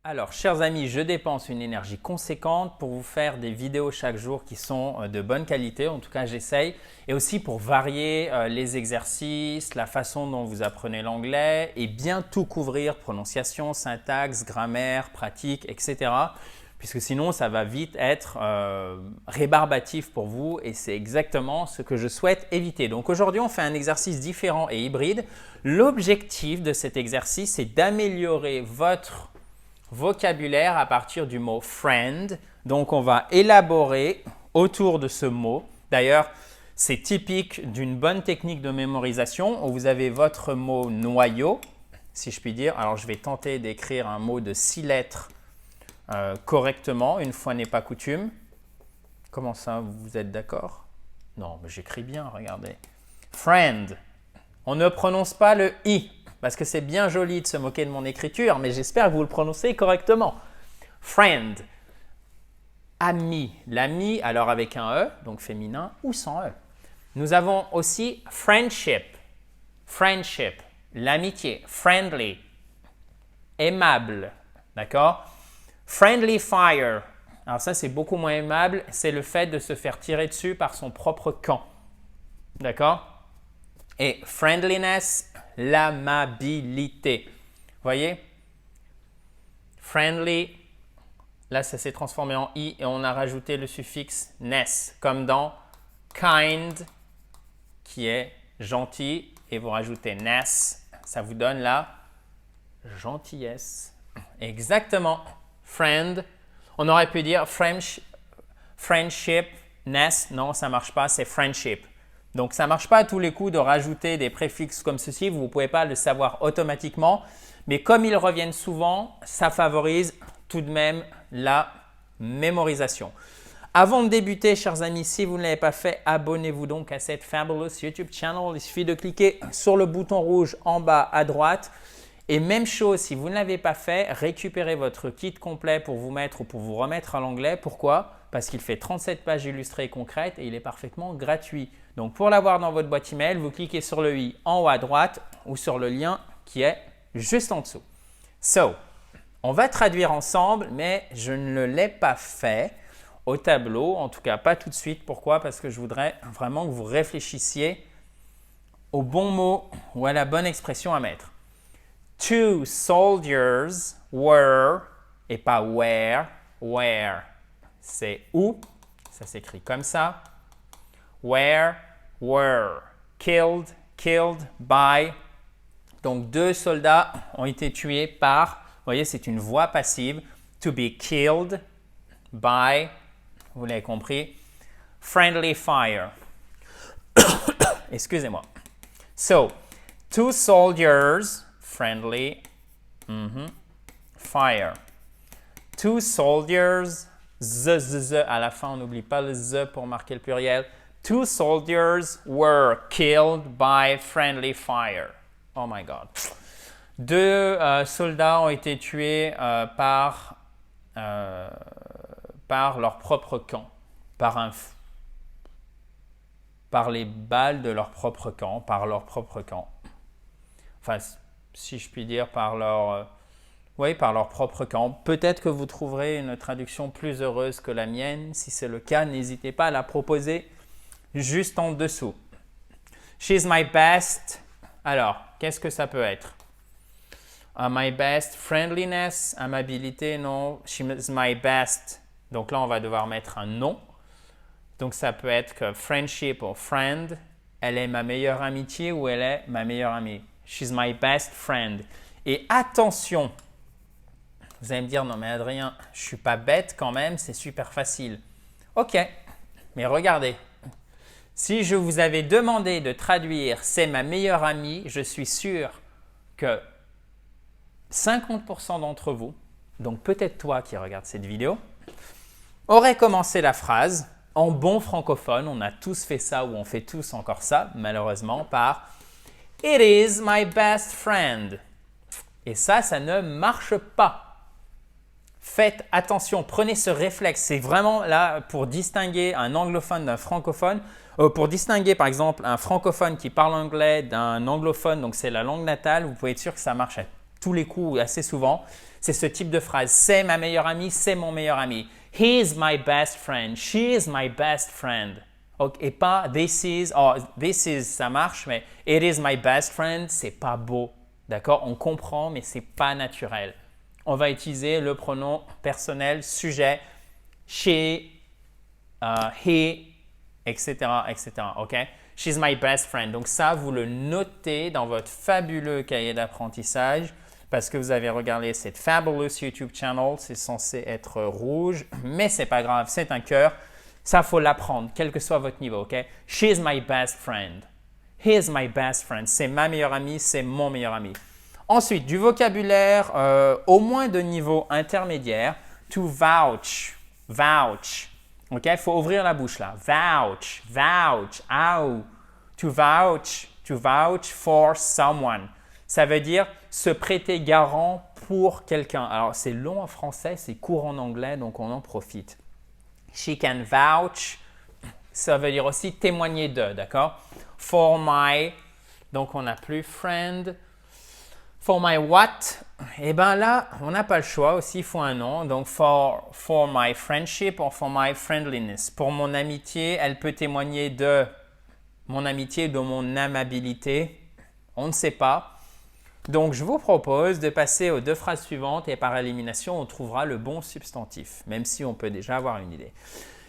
Alors, chers amis, je dépense une énergie conséquente pour vous faire des vidéos chaque jour qui sont de bonne qualité, en tout cas j'essaye, et aussi pour varier les exercices, la façon dont vous apprenez l'anglais et bien tout couvrir, prononciation, syntaxe, grammaire, pratique, etc. Puisque sinon ça va vite être rébarbatif pour vous et c'est exactement ce que je souhaite éviter. Donc aujourd'hui on fait un exercice différent et hybride. L'objectif de cet exercice c'est d'améliorer votre vocabulaire à partir du mot friend. Donc, on va élaborer autour de ce mot. D'ailleurs, c'est typique d'une bonne technique de mémorisation où vous avez votre mot noyau, si je puis dire. Alors, je vais tenter d'écrire un mot de 6 lettres correctement, une fois n'est pas coutume. Comment ça, vous êtes d'accord? Non, mais j'écris bien, regardez. Friend. On ne prononce pas le « i ». Parce que c'est bien joli de se moquer de mon écriture, mais j'espère que vous le prononcez correctement. Friend, ami. L'ami, alors avec un E, donc féminin, ou sans E. Nous avons aussi friendship. Friendship, l'amitié. Friendly, aimable. D'accord? Friendly fire. Alors ça, c'est beaucoup moins aimable. C'est le fait de se faire tirer dessus par son propre camp. D'accord? Et friendliness, l'amabilité. Vous voyez? Friendly, là ça s'est transformé en i et on a rajouté le suffixe ness, comme dans kind, qui est gentil, et vous rajoutez ness, ça vous donne la gentillesse. Exactement. Friend, on aurait pu dire friendship, ness, non ça ne marche pas, c'est friendship. Donc, ça ne marche pas à tous les coups de rajouter des préfixes comme ceci. Vous ne pouvez pas le savoir automatiquement. Mais comme ils reviennent souvent, ça favorise tout de même la mémorisation. Avant de débuter, chers amis, si vous ne l'avez pas fait, abonnez-vous donc à cette fabulous YouTube channel. Il suffit de cliquer sur le bouton rouge en bas à droite. Et même chose, si vous ne l'avez pas fait, récupérez votre kit complet pour vous mettre ou pour vous remettre à l'anglais. Pourquoi? Parce qu'il fait 37 pages illustrées et concrètes et il est parfaitement gratuit. Donc, pour l'avoir dans votre boîte email, vous cliquez sur le i en haut à droite ou sur le lien qui est juste en dessous. So, on va traduire ensemble, mais je ne l'ai pas fait au tableau, en tout cas pas tout de suite. Pourquoi? Parce que je voudrais vraiment que vous réfléchissiez au bon mot ou à la bonne expression à mettre. Two soldiers were, et pas were, c'est où, ça s'écrit comme ça. Were, killed by. Donc, 2 soldats ont été tués par, vous voyez, c'est une voix passive. To be killed by, vous l'avez compris, friendly fire. Excusez-moi. So, 2 soldiers, friendly, fire. 2 soldiers, z à la fin, on n'oublie pas le z pour marquer le pluriel. 2 soldiers were killed by friendly fire. Oh my God. 2 soldats ont été tués par leur propre camp, par les balles de leur propre camp, par leur propre camp. Enfin, si je puis dire, par leur propre camp. Peut-être que vous trouverez une traduction plus heureuse que la mienne. Si c'est le cas, n'hésitez pas à la proposer juste en dessous. She's my best. Alors, qu'est-ce que ça peut être? My best friendliness, amabilité, non. She's my best. Donc là, on va devoir mettre un nom. Donc ça peut être que friendship ou friend. Elle est ma meilleure amitié ou elle est ma meilleure amie. She's my best friend. Et attention, vous allez me dire, non mais Adrien, je ne suis pas bête quand même, c'est super facile. Ok, mais regardez. Si je vous avais demandé de traduire « c'est ma meilleure amie », je suis sûr que 50% d'entre vous, donc peut-être toi qui regardes cette vidéo, auraient commencé la phrase en bon francophone, on a tous fait ça ou on fait tous encore ça, malheureusement, par « It is my best friend ». Et ça ne marche pas. Faites attention, prenez ce réflexe. C'est vraiment là pour distinguer un anglophone d'un francophone. Pour distinguer par exemple un francophone qui parle anglais d'un anglophone, donc c'est la langue natale, vous pouvez être sûr que ça marche à tous les coups, assez souvent, c'est ce type de phrase. C'est ma meilleure amie, c'est mon meilleur ami. He is my best friend. She is my best friend. Okay, et pas this is, ça marche, mais it is my best friend, c'est pas beau. D'accord? On comprend, mais c'est pas naturel. On va utiliser le pronom personnel, sujet, she, he, etc., etc. OK? She's my best friend. Donc ça, vous le notez dans votre fabuleux cahier d'apprentissage parce que vous avez regardé cette fabulous YouTube channel. C'est censé être rouge, mais c'est pas grave, c'est un cœur. Ça, faut l'apprendre, quel que soit votre niveau. OK? She's my best friend. He is my best friend. C'est ma meilleure amie, c'est mon meilleur ami. Ensuite, du vocabulaire au moins de niveau intermédiaire. To vouch. Vouch. OK? Il faut ouvrir la bouche là. Vouch. Vouch. Ow. To vouch for someone. Ça veut dire se prêter garant pour quelqu'un. Alors, c'est long en français, c'est court en anglais, donc on en profite. She can vouch. Ça veut dire aussi témoigner de, d'accord? For my, donc on n'a plus friend. For my what? Eh bien là, on n'a pas le choix aussi, il faut un nom. Donc for my friendship or for my friendliness. Pour mon amitié, elle peut témoigner de mon amitié, de mon amabilité. On ne sait pas. Donc je vous propose de passer aux deux phrases suivantes et par élimination, on trouvera le bon substantif, même si on peut déjà avoir une idée.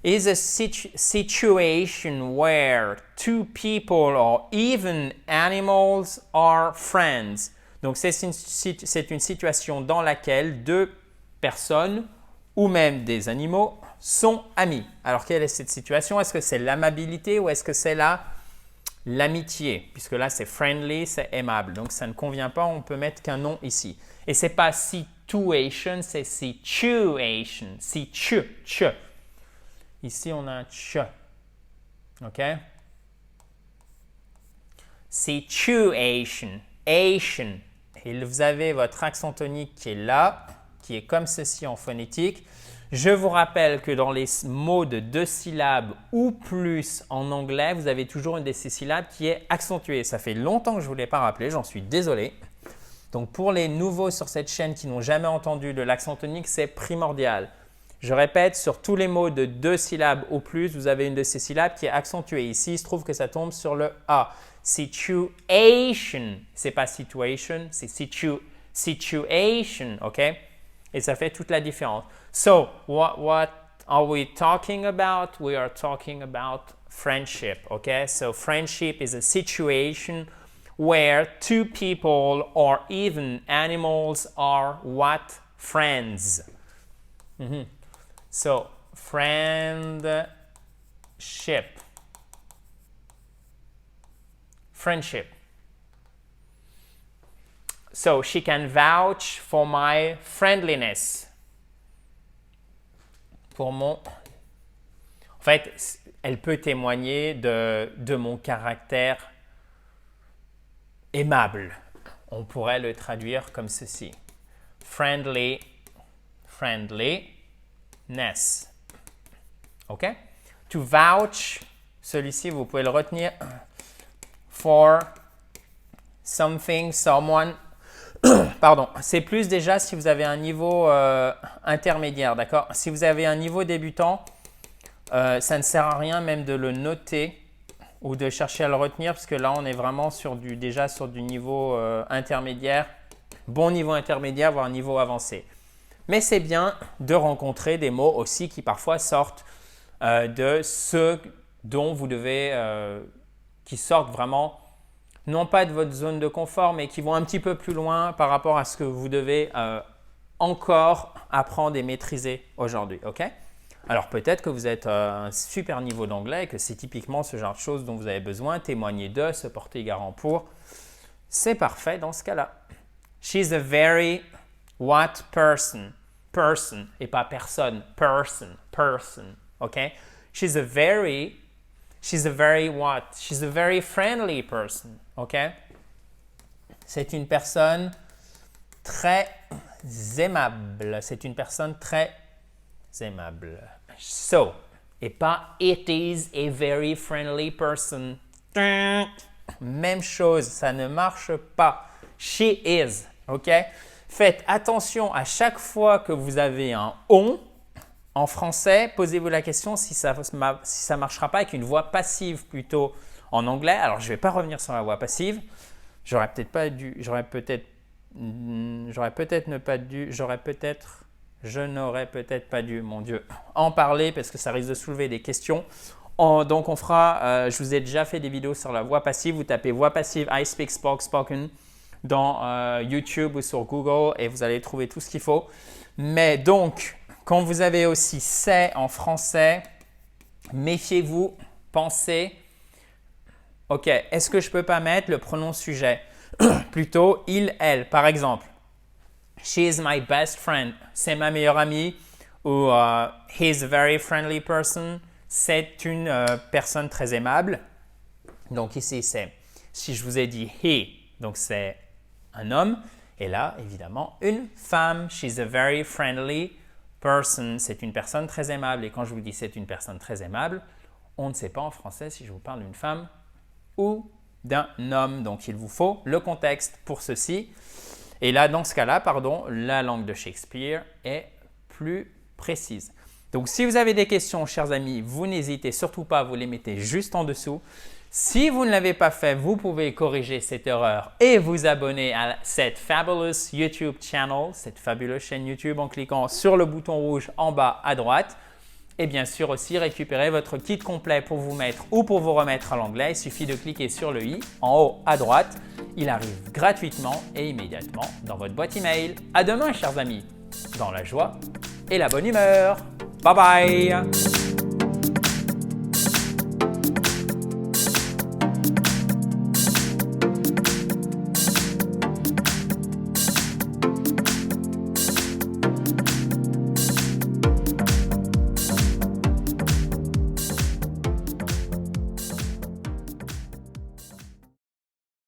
Is a situation where two people or even animals are friends. Donc, c'est une situation dans laquelle deux personnes ou même des animaux sont amis. Alors, quelle est cette situation? Est-ce que c'est l'amabilité ou est-ce que c'est l'amitié? Puisque là, c'est friendly, c'est aimable. Donc, ça ne convient pas, on peut mettre qu'un nom ici. Et ce n'est pas situation, c'est situation. Ch. Ici, on a un ch. OK? Situation. Asian. Et vous avez votre accent tonique qui est là, qui est comme ceci en phonétique. Je vous rappelle que dans les mots de 2 syllabes ou plus en anglais, vous avez toujours une de ces syllabes qui est accentuée. Ça fait longtemps que je ne vous l'ai pas rappelé, j'en suis désolé. Donc, pour les nouveaux sur cette chaîne qui n'ont jamais entendu de l'accent tonique, c'est primordial. Je répète, sur tous les mots de 2 syllabes ou plus, vous avez une de ces syllabes qui est accentuée. Ici, il se trouve que ça tombe sur le A. Situation, c'est pas situation, c'est situation, OK? Et ça fait toute la différence. So, what are we talking about? We are talking about friendship, OK? So, friendship is a situation where two people or even animals are what? Friends. So, friendship. Friendship. So, she can vouch for my friendliness. Pour mon... En fait, elle peut témoigner de mon caractère aimable. On pourrait le traduire comme ceci. Friendly, friendliness. OK? To vouch, celui-ci, vous pouvez le retenir. For something, someone. Pardon, c'est plus déjà si vous avez un niveau intermédiaire, d'accord? Si vous avez un niveau débutant, ça ne sert à rien même de le noter ou de chercher à le retenir parce que là, on est vraiment déjà sur du niveau intermédiaire, bon niveau intermédiaire, voire niveau avancé. Mais c'est bien de rencontrer des mots aussi qui parfois sortent de ceux dont vous devez, qui sortent vraiment, non pas de votre zone de confort, mais qui vont un petit peu plus loin par rapport à ce que vous devez encore apprendre et maîtriser aujourd'hui. OK? Alors peut-être que vous êtes à un super niveau d'anglais et que c'est typiquement ce genre de choses dont vous avez besoin, témoigner de, se porter garant pour. C'est parfait dans ce cas-là. She's a very what person? Person et pas personne. Person. OK? She's a very what? She's a very friendly person. OK? C'est une personne très aimable. C'est une personne très aimable. So, et pas it is a very friendly person. Même chose, ça ne marche pas. She is. Ok? Faites attention à chaque fois que vous avez un « on » en français. Posez-vous la question si ça ne marchera pas avec une voix passive plutôt en anglais. Alors, je ne vais pas revenir sur la voix passive. Je n'aurais peut-être pas dû, mon Dieu, en parler parce que ça risque de soulever des questions. Donc, on fera, je vous ai déjà fait des vidéos sur la voix passive. Vous tapez voix passive, I speak, spoken dans YouTube ou sur Google et vous allez trouver tout ce qu'il faut. Mais donc, quand vous avez aussi c'est en français, méfiez-vous, pensez, ok, est-ce que je ne peux pas mettre le pronom sujet? Plutôt il, elle. Par exemple, she is my best friend, c'est ma meilleure amie, ou he is a very friendly person, c'est une personne très aimable. Donc ici, c'est, si je vous ai dit he, donc c'est un homme, et là, évidemment, une femme, she's a very friendly person, c'est une personne très aimable. Et quand je vous dis c'est une personne très aimable, on ne sait pas en français si je vous parle d'une femme ou d'un homme. Donc, il vous faut le contexte pour ceci. Et là, dans ce cas-là, la langue de Shakespeare est plus précise. Donc, si vous avez des questions, chers amis, vous n'hésitez surtout pas, vous les mettez juste en dessous. Si vous ne l'avez pas fait, vous pouvez corriger cette erreur et vous abonner à cette fabulous YouTube channel, cette fabuleuse chaîne YouTube en cliquant sur le bouton rouge en bas à droite. Et bien sûr aussi récupérer votre kit complet pour vous mettre ou pour vous remettre à l'anglais. Il suffit de cliquer sur le i en haut à droite. Il arrive gratuitement et immédiatement dans votre boîte email. À demain, chers amis, dans la joie et la bonne humeur. Bye bye!